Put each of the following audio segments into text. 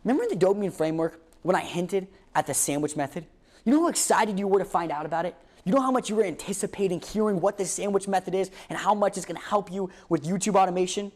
Remember in the dopamine framework when I hinted at the sandwich method? You know how excited you were to find out about it? You know how much you were anticipating hearing what the sandwich method is and how much it's going to help you with YouTube automation?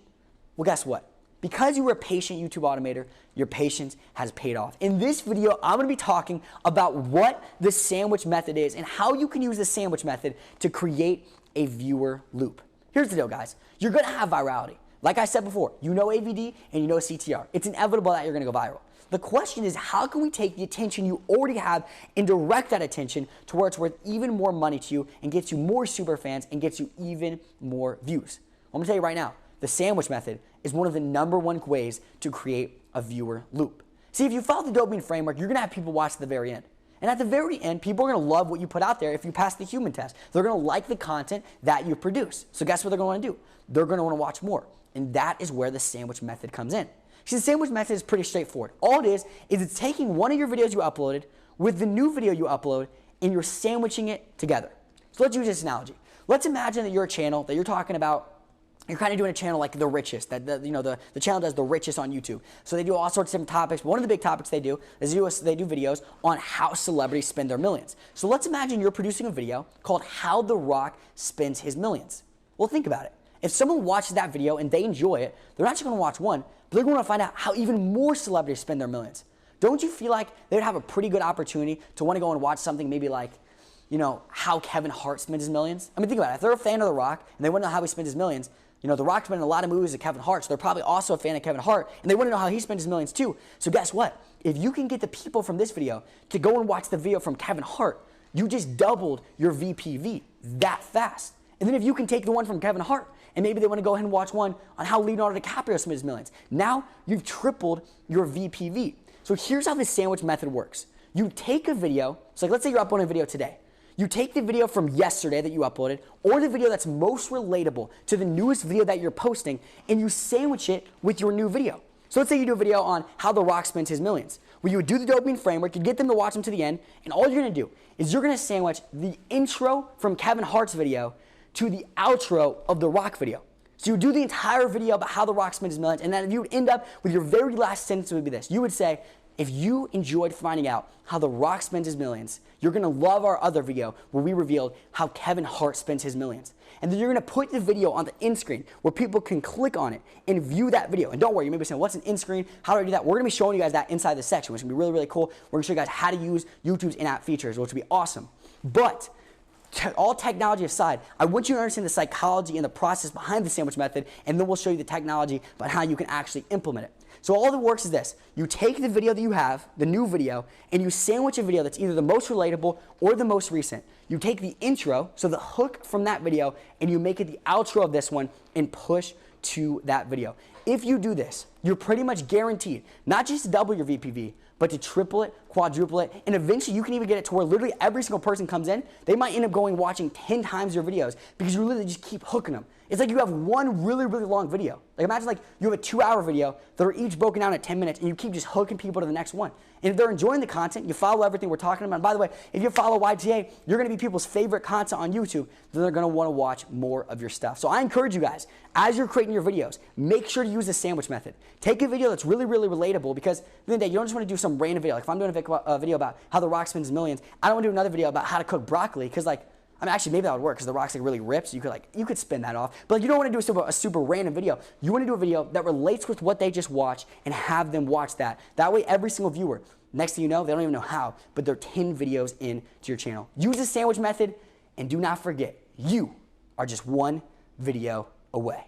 Well, guess what? Because you were a patient YouTube automator, your patience has paid off. In this video, I'm going to be talking about what the sandwich method is and how you can use the sandwich method to create a viewer loop. Here's the deal, guys. You're going to have virality. Like I said before, you know AVD and you know CTR. It's inevitable that you're going to go viral. The question is, how can we take the attention you already have and direct that attention to where it's worth even more money to you and gets you more super fans and gets you even more views? I'm going to tell you right now, the sandwich method is one of the #1 ways to create a viewer loop. See, if you follow the dopamine framework, you're going to have people watch to the very end. And at the very end, people are going to love what you put out there if you pass the human test. They're going to like the content that you produce. So guess what they're going to want to do? They're going to want to watch more. And that is where the sandwich method comes in. See, the sandwich method is pretty straightforward. All it is it's taking one of your videos you uploaded with the new video you upload and you're sandwiching it together. So let's use this analogy. Let's imagine that you're a channel that you're talking about. You're kind of doing a channel like The Richest, the channel does The Richest on YouTube. So they do all sorts of different topics, but one of the big topics they do is they do videos on how celebrities spend their millions. So let's imagine you're producing a video called How The Rock Spends His Millions. Well, think about it. If someone watches that video and they enjoy it, they're not just going to watch one, but they're going to find out how even more celebrities spend their millions. Don't you feel like they would have a pretty good opportunity to want to go and watch something maybe like, how Kevin Hart spends his millions? I mean, think about it. If they're a fan of The Rock and they want to know how he spends his millions, The Rock's been in a lot of movies with Kevin Hart, so they're probably also a fan of Kevin Hart, and they want to know how he spends his millions too. So guess what? If you can get the people from this video to go and watch the video from Kevin Hart, you just doubled your VPV that fast. And then if you can take the one from Kevin Hart, and maybe they want to go ahead and watch one on how Leonardo DiCaprio spent his millions, now you've tripled your VPV. So here's how the sandwich method works. You take a video, so let's say you're uploading a video today. You take the video from yesterday that you uploaded, or the video that's most relatable to the newest video that you're posting, and you sandwich it with your new video. So let's say you do a video on how The Rock spends his millions. Well, you would do the dopamine framework, you'd get them to watch them to the end, and all you're going to do is you're going to sandwich the intro from Kevin Hart's video to the outro of The Rock video. So you do the entire video about how The Rock spends his millions, and then you would end up with your very last sentence would be this. You would say, if you enjoyed finding out how The Rock spends his millions, you're going to love our other video where we revealed how Kevin Hart spends his millions. And then you're going to put the video on the end screen where people can click on it and view that video. And don't worry, you may be saying, what's an end screen? How do I do that? We're going to be showing you guys that inside the section, which is going to be really, really cool. We're going to show you guys how to use YouTube's in-app features, which will be awesome. But all technology aside, I want you to understand the psychology and the process behind the sandwich method, and then we'll show you the technology about how you can actually implement it. So all that works is this. You take the video that you have, the new video, and you sandwich a video that's either the most relatable or the most recent. You take the intro, so the hook from that video, and you make it the outro of this one and push to that video. If you do this, you're pretty much guaranteed not just to double your VPV, but to triple it, quadruple it, and eventually you can even get it to where literally every single person comes in, they might end up going watching 10 times your videos because you literally just keep hooking them. It's like you have one really, really long video. Like imagine like you have a 2-hour video that are each broken down at 10 minutes and you keep just hooking people to the next one. And if they're enjoying the content, you follow everything we're talking about. And by the way, if you follow YTA, you're going to be people's favorite content on YouTube, then they're going to want to watch more of your stuff. So I encourage you guys, as you're creating your videos, make sure to use the sandwich method. Take a video that's really, really relatable because at the end of the day, you don't just want to do some random video. Like if I'm doing a video about how The Rock spends millions, I don't want to do another video about how to cook broccoli because actually maybe that would work because The Rock's really ripped, so you could spin that off. But you don't want to do a super random video. You want to do a video that relates with what they just watched and have them watch that. That way every single viewer, next thing you know, they don't even know how, but they're 10 videos into your channel. Use the sandwich method and do not forget, you are just one video away.